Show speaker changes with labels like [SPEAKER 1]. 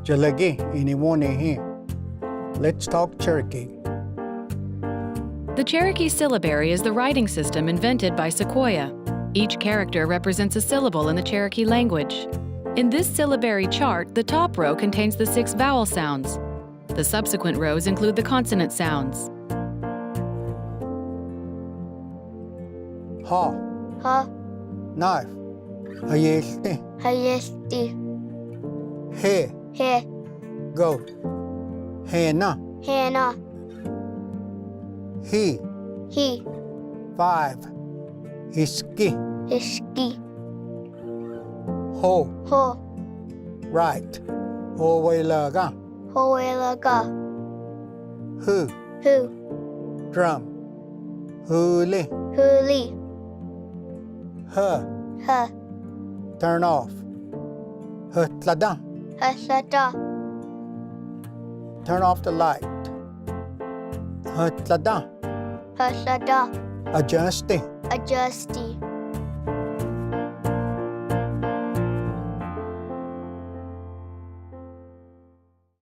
[SPEAKER 1] Jalagi iniwone. Let's talk Cherokee.
[SPEAKER 2] The Cherokee syllabary is the writing system invented by Sequoyah. Each character represents a syllable in the Cherokee language. In this syllabary chart, the top row contains the 6 vowel sounds. The subsequent rows include the consonant sounds.
[SPEAKER 1] Ha,
[SPEAKER 3] Ha,
[SPEAKER 1] knife. Hayesti,
[SPEAKER 3] hayesti,
[SPEAKER 1] he,
[SPEAKER 3] he,
[SPEAKER 1] goat. Hena,
[SPEAKER 3] hena,
[SPEAKER 1] he,
[SPEAKER 3] he,
[SPEAKER 1] 5. Hiski,
[SPEAKER 3] hiski,
[SPEAKER 1] ho,
[SPEAKER 3] ho,
[SPEAKER 1] right. Owelaga,
[SPEAKER 3] hoelaga,
[SPEAKER 1] hu,
[SPEAKER 3] hu,
[SPEAKER 1] drum. Huli,
[SPEAKER 3] huli,
[SPEAKER 1] her,
[SPEAKER 3] ha,
[SPEAKER 1] turn off. Hutlada,
[SPEAKER 3] hasata,
[SPEAKER 1] turn off the light. Hutlada,
[SPEAKER 3] hasata,
[SPEAKER 1] adjusti,
[SPEAKER 3] adjusti,